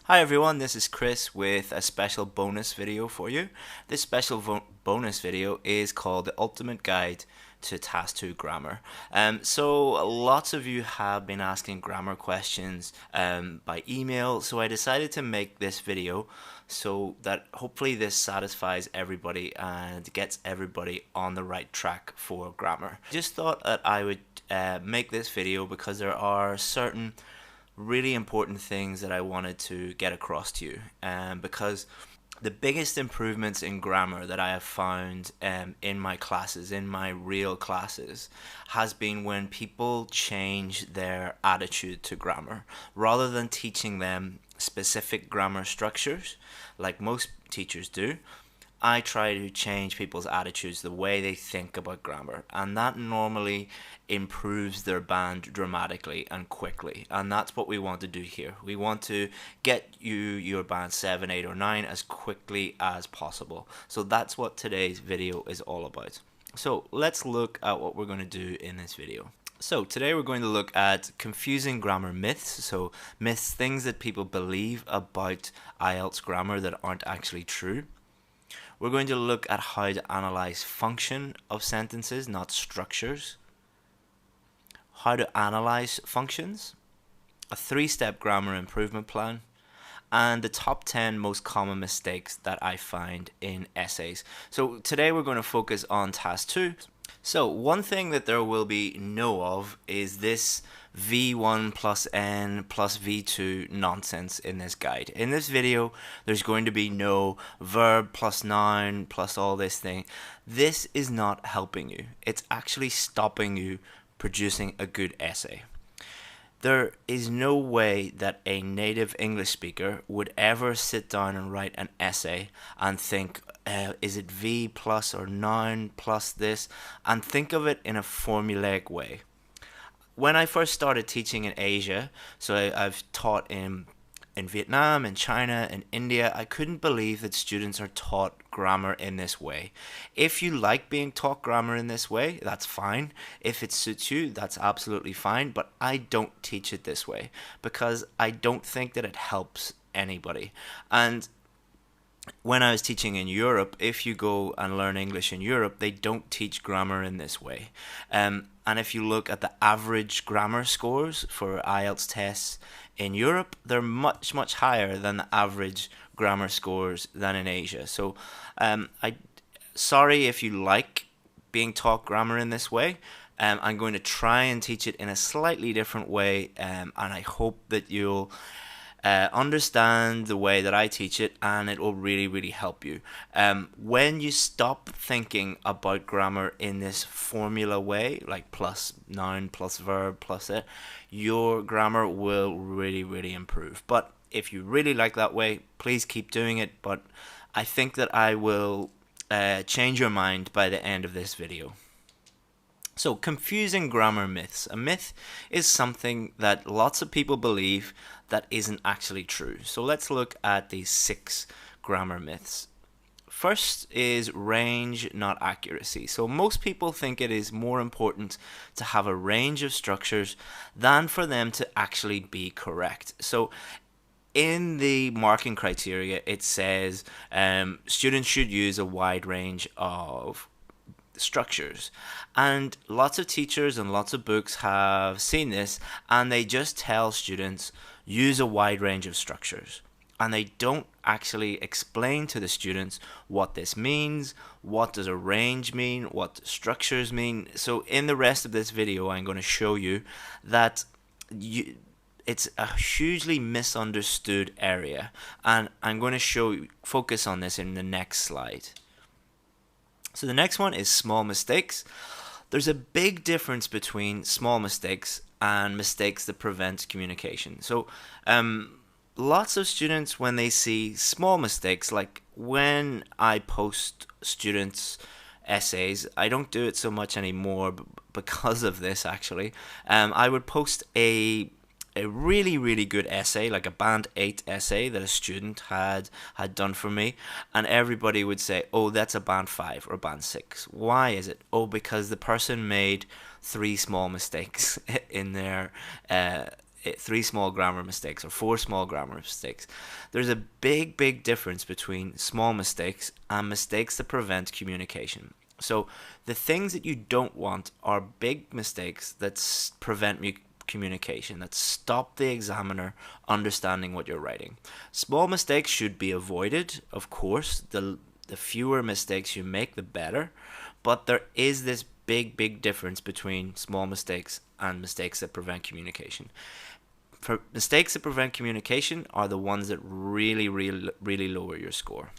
Hi everyone, this is Chris with a special bonus video for you. This special bonus video is called The Ultimate Guide to Task 2 Grammar. So lots of you have been asking grammar questions by email, so I decided to make this video so that hopefully this satisfies everybody and gets everybody on the right track for grammar. I just thought that I would make this video because there are certain really important things that I wanted to get across to you, because the biggest improvements in grammar that I have found in my classes, in my real classes, has been when people change their attitude to grammar. Rather than teaching them specific grammar structures like most teachers do, I try to change people's attitudes, the way they think about grammar, and that normally improves their band dramatically and quickly. And that's what we want to do here. We want to get you your band 7, 8, or 9 as quickly as possible. So that's what today's video is all about. So let's look at what we're going to do in this video. So today we're going to look at confusing grammar myths. So myths, things that people believe about IELTS grammar that aren't actually true. We're going to look at how to analyze function of sentences, not structures. How to analyze functions. A 3-step grammar improvement plan. And the top 10 most common mistakes that I find in essays. So today we're going to focus on task 2. So one thing that there will be no of is this V1 plus N plus V2 nonsense in this guide. In this video, there's going to be no verb plus noun plus all this thing. This is not helping you. It's actually stopping you producing a good essay. There is no way that a native English speaker would ever sit down and write an essay and think, is it V plus or noun plus this, and think of it in a formulaic way. When I first started teaching in Asia, so I've taught in Vietnam, in China, in India, I couldn't believe that students are taught grammar in this way. If you like being taught grammar in this way, that's fine. If it suits you, that's absolutely fine. But I don't teach it this way because I don't think that it helps anybody. And when I was teaching in Europe, if you go and learn English in Europe, they don't teach grammar in this way. And if you look at the average grammar scores for IELTS tests in Europe, they're much, much higher than the average grammar scores than in Asia. So sorry if you like being taught grammar in this way. I'm going to try and teach it in a slightly different way, and I hope that you'll understand the way that I teach it, and it will really, really help you. When you stop thinking about grammar in this formula way, like plus noun, plus verb, plus it, your grammar will really, really improve. But if you really like that way, please keep doing it. But I think that I will change your mind by the end of this video. So, confusing grammar myths. A myth is something that lots of people believe that isn't actually true. So let's look at these 6 grammar myths. First is range, not accuracy. So most people think it is more important to have a range of structures than for them to actually be correct. So in the marking criteria, it says students should use a wide range of structures, and lots of teachers and lots of books have seen this, and they just tell students use a wide range of structures, and they don't actually explain to the students what this means, what does a range mean, what structures mean. So in the rest of this video, I'm going to show you that it's a hugely misunderstood area, and I'm going to focus on this in the next slide. So the next one is small mistakes. There's a big difference between small mistakes and mistakes that prevent communication. So lots of students, when they see small mistakes, like when I post students' essays, I don't do it so much anymore because of this actually. I would post a really, really good essay, like a band 8 essay that a student had done for me, and everybody would say, oh, that's a band 5 or band 6. Why is it? Oh, because the person made 3 small mistakes in their three small grammar mistakes or four small grammar mistakes. There's a big difference between small mistakes and mistakes that prevent communication. So the things that you don't want are big mistakes that prevent communication, that stop the examiner understanding what you're writing. Small mistakes should be avoided, of course. The fewer mistakes you make, the better. But there is this big difference between small mistakes and mistakes that prevent communication. For mistakes that prevent communication are the ones that really lower your score.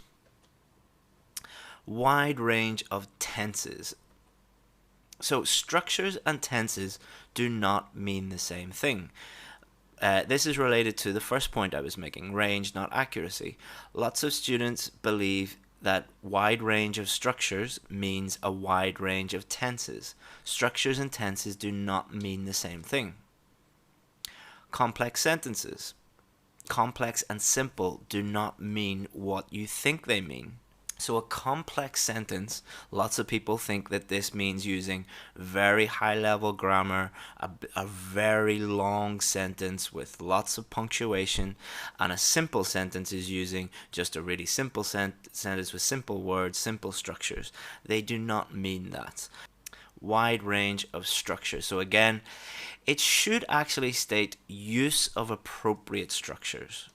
Wide range of tenses. So structures and tenses do not mean the same thing. This is related to the first point I was making, range, not accuracy. Lots of students believe that wide range of structures means a wide range of tenses. Structures and tenses do not mean the same thing. Complex sentences. Complex and simple do not mean what you think they mean. So a complex sentence, lots of people think that this means using very high level grammar, a very long sentence with lots of punctuation, and a simple sentence is using just a really simple sentence with simple words, simple structures. They do not mean that. Wide range of structure. So again, it should actually state use of appropriate structures.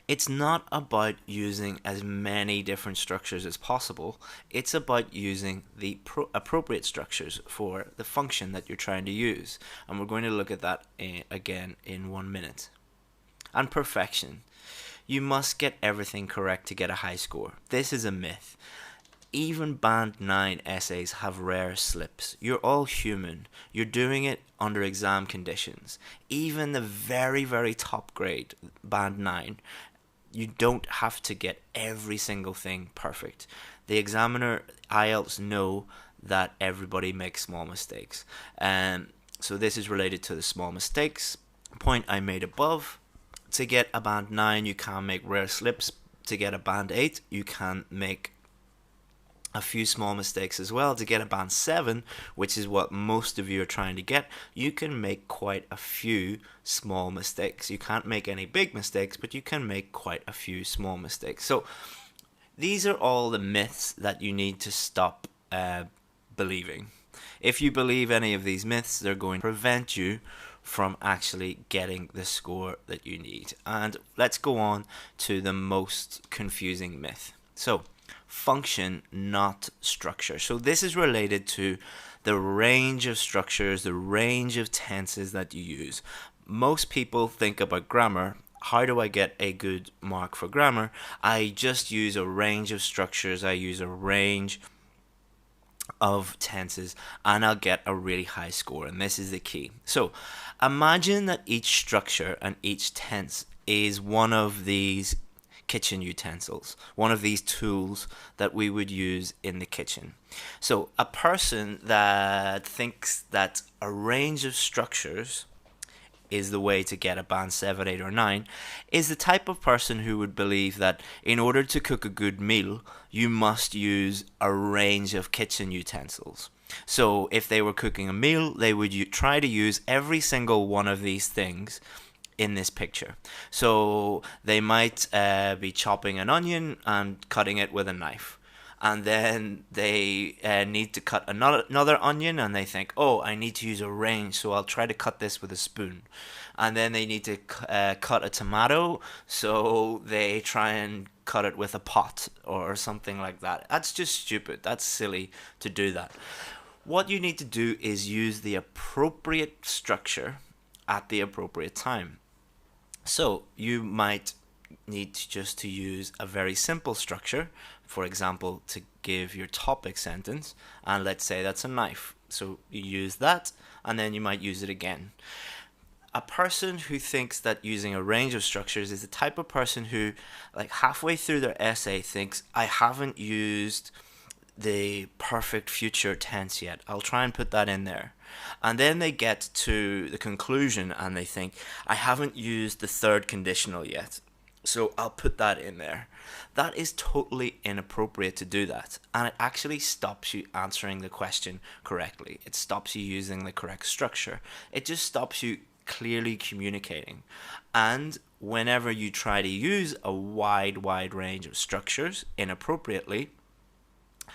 It's not about using as many different structures as possible. It's about using the appropriate structures for the function that you're trying to use. And we're going to look at that again in 1 minute. And perfection. You must get everything correct to get a high score. This is a myth. Even Band 9 essays have rare slips. You're all human. You're doing it under exam conditions. Even the very top grade, Band 9, you don't have to get every single thing perfect. The examiner, IELTS, know that everybody makes small mistakes. So this is related to the small mistakes point I made above. To get a Band 9, you can make rare slips. To get a Band 8, you can make a few small mistakes as well. To get a Band 7, which is what most of you are trying to get, you can make quite a few small mistakes. You can't make any big mistakes, but you can make quite a few small mistakes. So these are all the myths that you need to stop believing. If you believe any of these myths, they're going to prevent you from actually getting the score that you need. And let's go on to the most confusing myth. So function, not structure. So this is related to the range of structures, the range of tenses that you use. Most people think about grammar. How do I get a good mark for grammar? I just use a range of structures. I use a range of tenses and I'll get a really high score, and this is the key. So imagine that each structure and each tense is one of these kitchen utensils, one of these tools that we would use in the kitchen. So a person that thinks that a range of structures is the way to get a Band 7, 8 or 9 is the type of person who would believe that in order to cook a good meal, you must use a range of kitchen utensils. So if they were cooking a meal, they would try to use every single one of these things in this picture. So they might be chopping an onion and cutting it with a knife. And then they need to cut another onion and they think, oh, I need to use a range, so I'll try to cut this with a spoon. And then they need to cut a tomato, so they try and cut it with a pot or something like that. That's just stupid. That's silly to do that. What you need to do is use the appropriate structure at the appropriate time. So you might need to use a very simple structure, for example, to give your topic sentence, and let's say that's a knife. So you use that, and then you might use it again. A person who thinks that using a range of structures is the type of person who, like, halfway through their essay thinks, I haven't used the perfect future tense yet. I'll try and put that in there. And then they get to the conclusion and they think, I haven't used the third conditional yet, so I'll put that in there. That is totally inappropriate to do that, and it actually stops you answering the question correctly. It stops you using the correct structure. It just stops you clearly communicating. And whenever you try to use a wide range of structures inappropriately,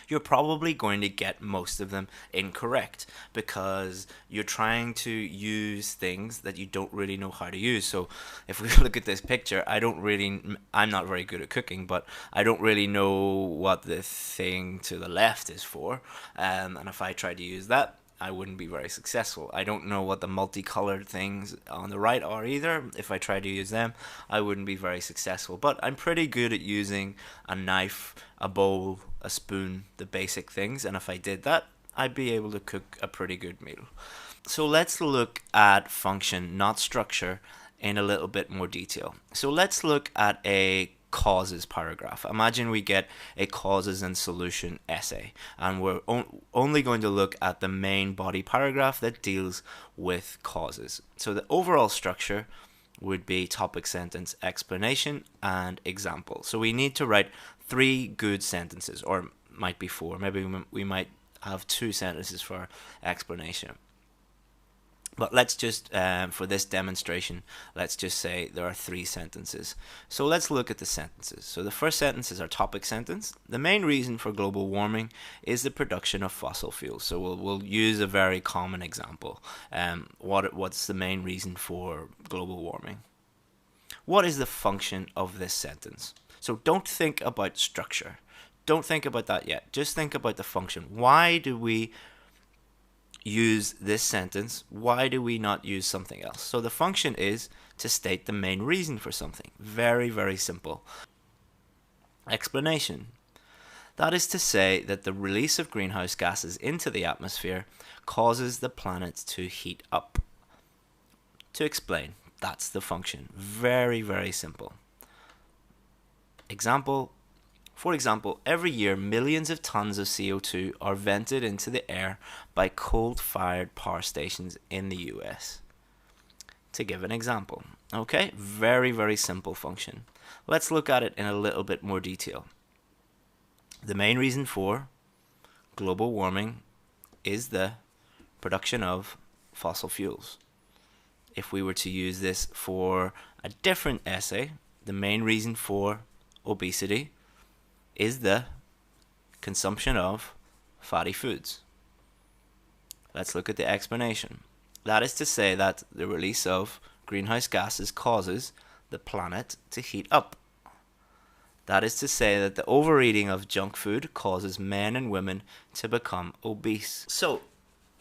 you're probably going to get most of them incorrect because you're trying to use things that you don't really know how to use. So if we look at this picture, I'm not very good at cooking, but I don't really know what the thing to the left is for. And if I try to use that, I wouldn't be very successful. I don't know what the multicolored things on the right are either. If I try to use them, I wouldn't be very successful. But I'm pretty good at using a knife, a bowl, a spoon, the basic things. And if I did that, I'd be able to cook a pretty good meal. So let's look at function, not structure, in a little bit more detail. So let's look at a causes paragraph. Imagine we get a causes and solution essay, and we're only going to look at the main body paragraph that deals with causes. So the overall structure would be topic, sentence, explanation, and example. So we need to write 3 good sentences, or might be 4. Maybe we might have 2 sentences for explanation. But let's just, for this demonstration, let's just say there are 3 sentences. So let's look at the sentences. So the first sentence is our topic sentence. The main reason for global warming is the production of fossil fuels. So we'll use a very common example. What's the main reason for global warming? What is the function of this sentence? So don't think about structure. Don't think about that yet. Just think about the function. Why do we use this sentence? Why do we not use something else? So the function is to state the main reason for something. Very simple. Explanation. That is to say that the release of greenhouse gases into the atmosphere causes the planet to heat up. To explain, that's the function. Very simple. Example. For example, every year millions of tons of CO2 are vented into the air by coal-fired power stations in the US. To give an example. Okay, very simple function. Let's look at it in a little bit more detail. The main reason for global warming is the production of fossil fuels. If we were to use this for a different essay, the main reason for obesity is the consumption of fatty foods. Let's look at the explanation. That is to say that the release of greenhouse gases causes the planet to heat up. That is to say that the overeating of junk food causes men and women to become obese. So,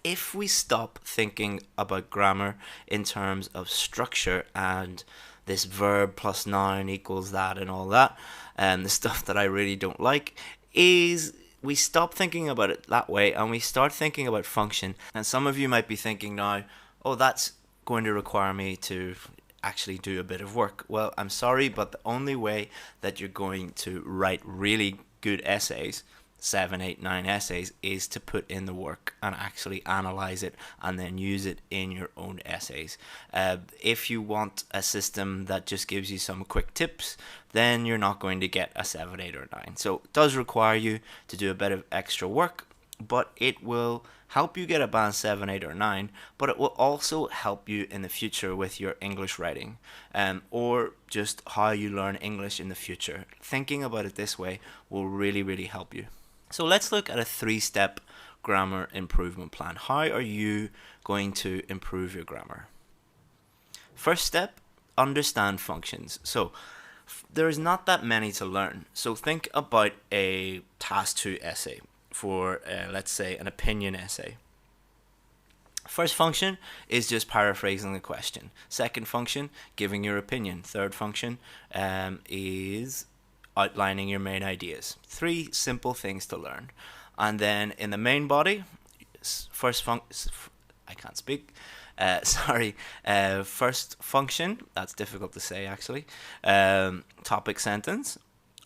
if we stop thinking about grammar in terms of structure and this verb plus noun equals that and all that, and the stuff that I really don't like, is we stop thinking about it that way and we start thinking about function. And some of you might be thinking now, oh, that's going to require me to actually do a bit of work. Well, I'm sorry, but the only way that you're going to write really good essays, 7, 8, 9 essays, is to put in the work and actually analyze it and then use it in your own essays. If you want a system that just gives you some quick tips, then you're not going to get a 7, 8, or 9. So it does require you to do a bit of extra work, but it will help you get a band 7, 8, or 9, but it will also help you in the future with your English writing, or just how you learn English in the future. Thinking about it this way will really help you. So let's look at a 3-step grammar improvement plan. How are you going to improve your grammar? First step, understand functions. So there's not that many to learn. So think about a task 2 essay for, let's say, an opinion essay. First function is just paraphrasing the question. Second function, giving your opinion. Third function is outlining your main ideas. 3 simple things to learn. And then in the main body, first function, that's difficult to say actually, topic, sentence,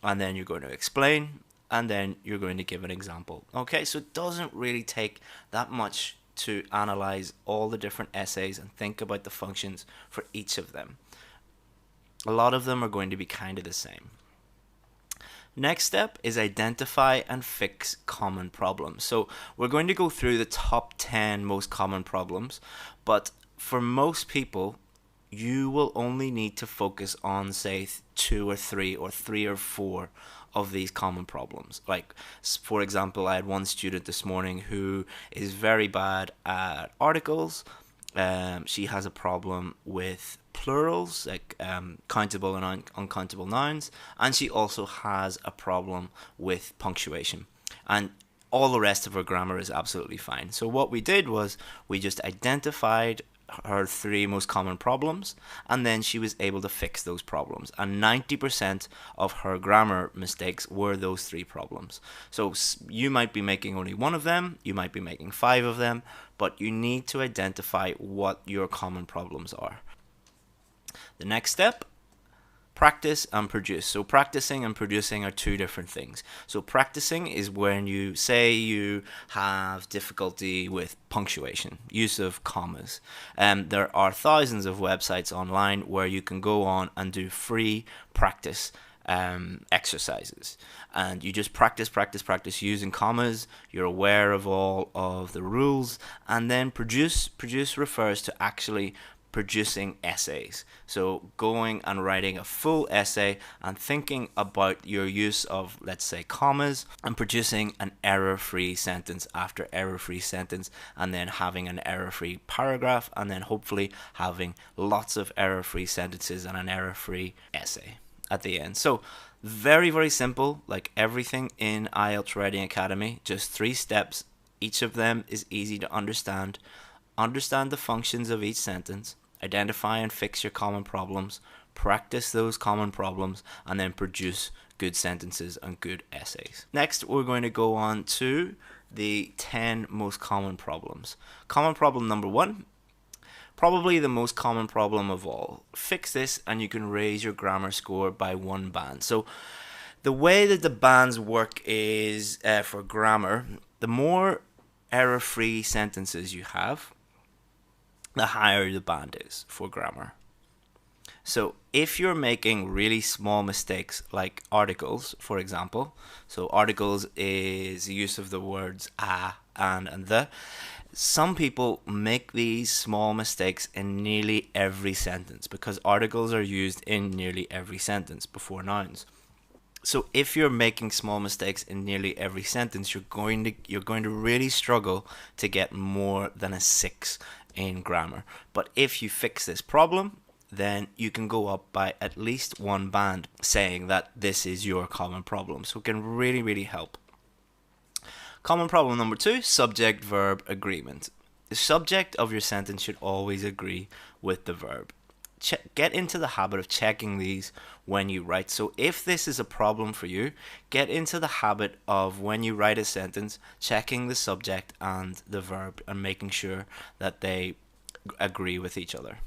and then you're going to explain, and then you're going to give an example. Okay, so it doesn't really take that much to analyze all the different essays and think about the functions for each of them. A lot of them are going to be kind of the same. Next step is identify and fix common problems. So we're going to go through the top 10 most common problems, but for most people, you will only need to focus on, say, two or three or four of these common problems. Like, for example, I had one student this morning who is very bad at articles. She has a problem with plurals, like countable and uncountable nouns, and she also has a problem with punctuation. And all the rest of her grammar is absolutely fine. So what we did was we just identified her three most common problems, and then she was able to fix those problems. And 90% of her grammar mistakes were those three problems. So you might be making only one of them, you might be making five of them, but you need to identify what your common problems are. The next step: practice and produce. So practicing and producing are two different things. So practicing is when you say you have difficulty with punctuation, use of commas. There are thousands of websites online where you can go on and do free practice exercises, and you just practice using commas. You're aware of all of the rules, and then produce refers to actually producing essays. So going and writing a full essay and thinking about your use of, let's say, commas, and producing an error-free sentence after error-free sentence, and then having an error-free paragraph, and then hopefully having lots of error-free sentences and an error-free essay at the end. So very, very simple, like everything in IELTS Writing Academy, just 3 steps. Each of them is easy to understand. Understand the functions of each sentence, identify and fix your common problems, practice those common problems, and then produce good sentences and good essays. Next, we're going to go on to the 10 most common problems. Common problem number 1, probably the most common problem of all. Fix this and you can raise your grammar score by 1 band. So the way that the bands work is, for grammar, the more error-free sentences you have, the higher the band is for grammar. So if you're making really small mistakes, like articles, for example, so articles is the use of the words a, and the. Some people make these small mistakes in nearly every sentence because articles are used in nearly every sentence before nouns. So if you're making small mistakes in nearly every sentence, you're going to really struggle to get more than a 6 in grammar. But if you fix this problem, then you can go up by at least 1 band, saying that this is your common problem. So it can really, really help. Common problem number 2, subject-verb agreement. The subject of your sentence should always agree with the verb. Get into the habit of checking these when you write. So if this is a problem for you, get into the habit of, when you write a sentence, checking the subject and the verb and making sure that they agree with each other.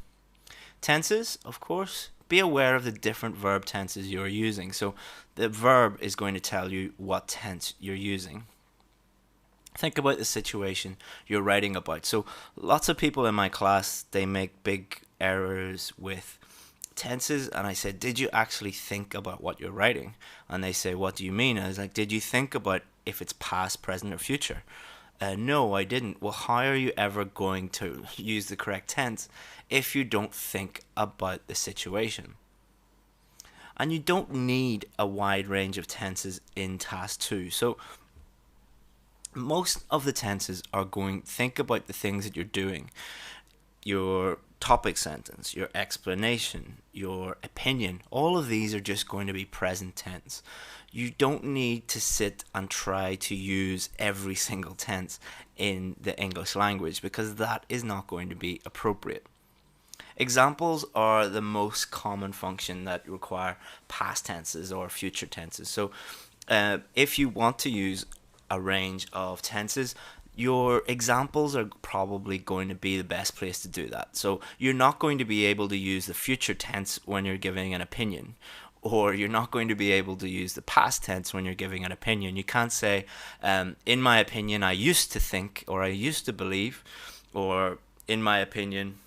Tenses, of course, be aware of the different verb tenses you're using. So the verb is going to tell you what tense you're using. Think about the situation you're writing about. So lots of people in my class, they make big errors with tenses, and I said, did you actually think about what you're writing? And they say, what do you mean? I was like, did you think about if it's past, present, or future? No, I didn't. Well, how are you ever going to use the correct tense if you don't think about the situation? And you don't need a wide range of tenses in task 2. So most of the tenses are going, think about the things that you're doing. Your topic sentence, your explanation, your opinion, all of these are just going to be present tense. You don't need to sit and try to use every single tense in the English language, because that is not going to be appropriate. Examples are the most common function that require past tenses or future tenses. So if you want to use a range of tenses, your examples are probably going to be the best place to do that. So you're not going to be able to use the future tense when you're giving an opinion, or you're not going to be able to use the past tense when you're giving an opinion. You can't say, in my opinion, I used to think, or I used to believe, or in my opinion,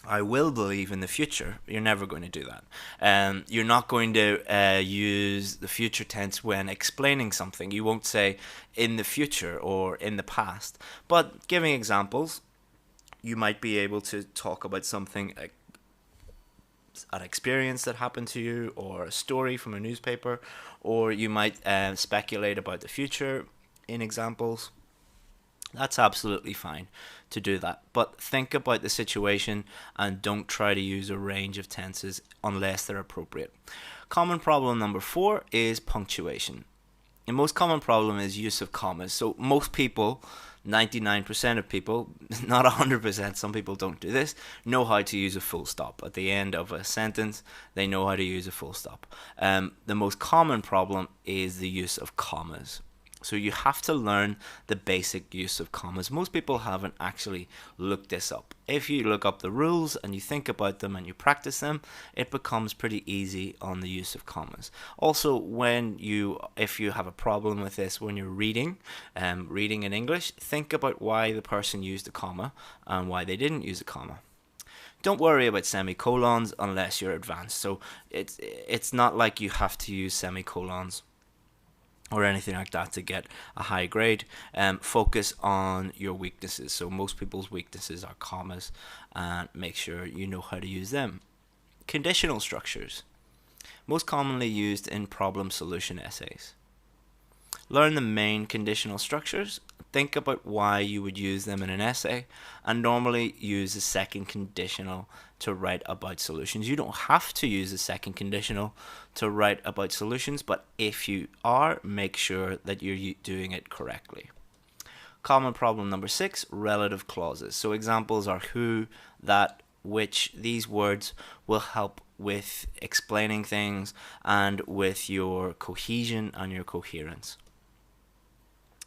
I will believe in the future. You're never going to do that. You're not going to use the future tense when explaining something. You won't say in the future or in the past. But giving examples, you might be able to talk about something, an experience that happened to you, or a story from a newspaper, or you might speculate about the future in examples. That's absolutely fine to do that. But think about the situation and don't try to use a range of tenses unless they're appropriate. Common problem number 4 is punctuation. The most common problem is use of commas. So most people, 99% of people, not 100%, some people don't do this, know how to use a full stop. At the end of a sentence, they know how to use a full stop. The most common problem is the use of commas. So you have to learn the basic use of commas. Most people haven't actually looked this up. If you look up the rules and you think about them and you practice them, it becomes pretty easy on the use of commas. Also, if you have a problem with this when you're reading in English, think about why the person used a comma and why they didn't use a comma. Don't worry about semicolons unless you're advanced. So it's not like you have to use semicolons or anything like that to get a high grade. Focus on your weaknesses. So most people's weaknesses are commas, and make sure you know how to use them. Conditional structures, most commonly used in problem solution essays. Learn the main conditional structures. Think about why you would use them in an essay, and normally use the second conditional to write about solutions. You don't have to use the second conditional to write about solutions, but if you are, make sure that you're doing it correctly. Common problem number 6, relative clauses. So examples are who, that, which. These words will help with explaining things and with your cohesion and your coherence.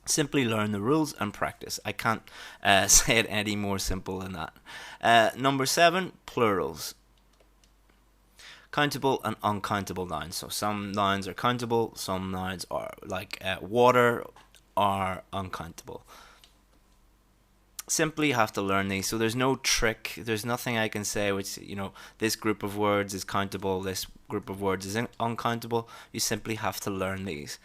Simply learn the rules and practice. I can't say it any more simple than that. Number 7, plurals. Countable and uncountable nouns. So some nouns are countable, some nouns are like water are uncountable. Simply have to learn these. So there's no trick. There's nothing I can say which, this group of words is countable, this group of words is uncountable. You simply have to learn these.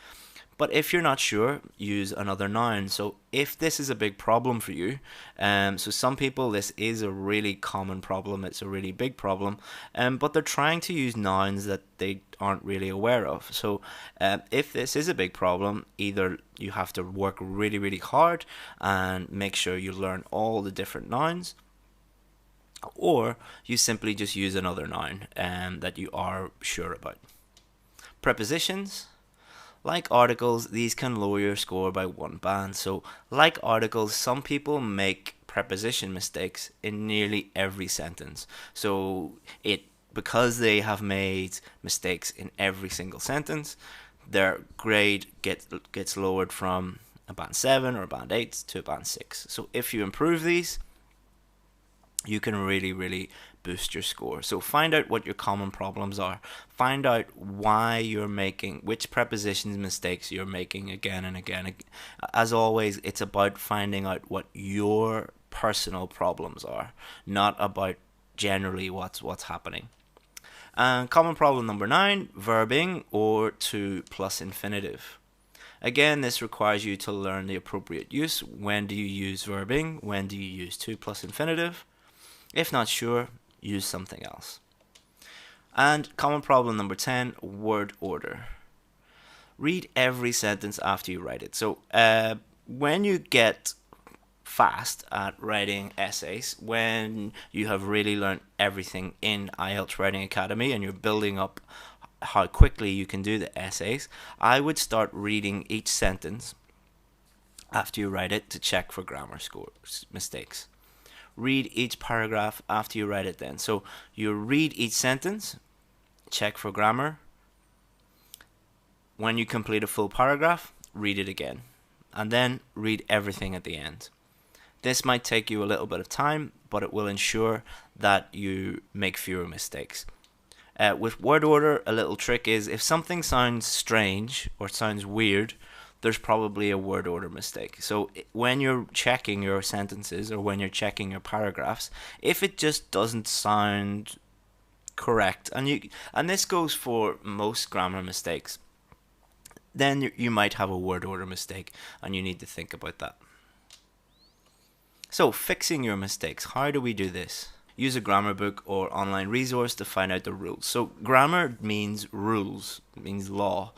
But if you're not sure, use another noun. So if this is a big problem for you, so some people, this is a really common problem, it's a really big problem, but they're trying to use nouns that they aren't really aware of. So if this is a big problem, either you have to work really, really hard and make sure you learn all the different nouns, or you simply just use another noun that you are sure about. Prepositions. Like articles, these can lower your score by 1 band. So, like articles, some people make preposition mistakes in nearly every sentence. So, because they have made mistakes in every single sentence, their grade gets lowered from a band 7 or a band 8 to a band 6. So, if you improve these, you can really, really boost your score. So find out what your common problems are. Find out why you're making, which prepositions mistakes you're making again and again. As always, it's about finding out what your personal problems are, not about generally what's happening. Common problem number 9, verbing or to plus infinitive. Again, this requires you to learn the appropriate use. When do you use verbing? When do you use to plus infinitive? If not sure, use something else. And common problem number 10, word order. Read every sentence after you write it. So when you get fast at writing essays, when you have really learned everything in IELTS Writing Academy and you're building up how quickly you can do the essays, I would start reading each sentence after you write it to check for grammar mistakes. Read each paragraph after you write it then. So you read each sentence, check for grammar. When you complete a full paragraph, read it again. And then read everything at the end. This might take you a little bit of time, but it will ensure that you make fewer mistakes. With word order, a little trick is if something sounds strange or sounds weird, there's probably a word order mistake. So when you're checking your sentences or when you're checking your paragraphs, if it just doesn't sound correct, and this goes for most grammar mistakes, then you might have a word order mistake and you need to think about that. So, fixing your mistakes. How do we do this? Use a grammar book or online resource to find out the rules. So, grammar means rules, it means law.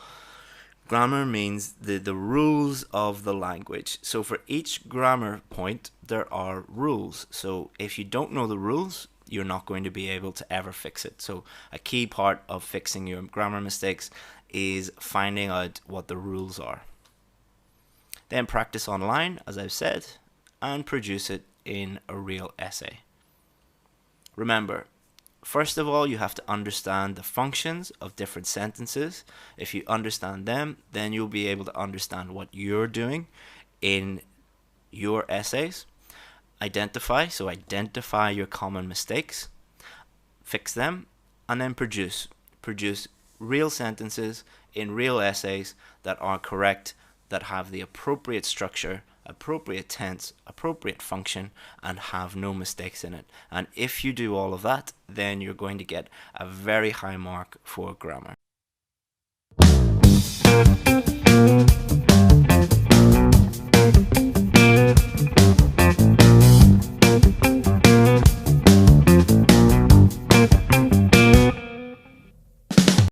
Grammar means the rules of the language. So, for each grammar point, there are rules. So, if you don't know the rules, you're not going to be able to ever fix it. So, a key part of fixing your grammar mistakes is finding out what the rules are. Then practice online, as I've said, and produce it in a real essay. Remember, first of all, you have to understand the functions of different sentences. If you understand them, then you'll be able to understand what you're doing in your essays. Identify your common mistakes, fix them, and then produce real sentences in real essays that are correct, that have the appropriate structure, appropriate tense, appropriate function, and have no mistakes in it. And if you do all of that, then you're going to get a very high mark for grammar.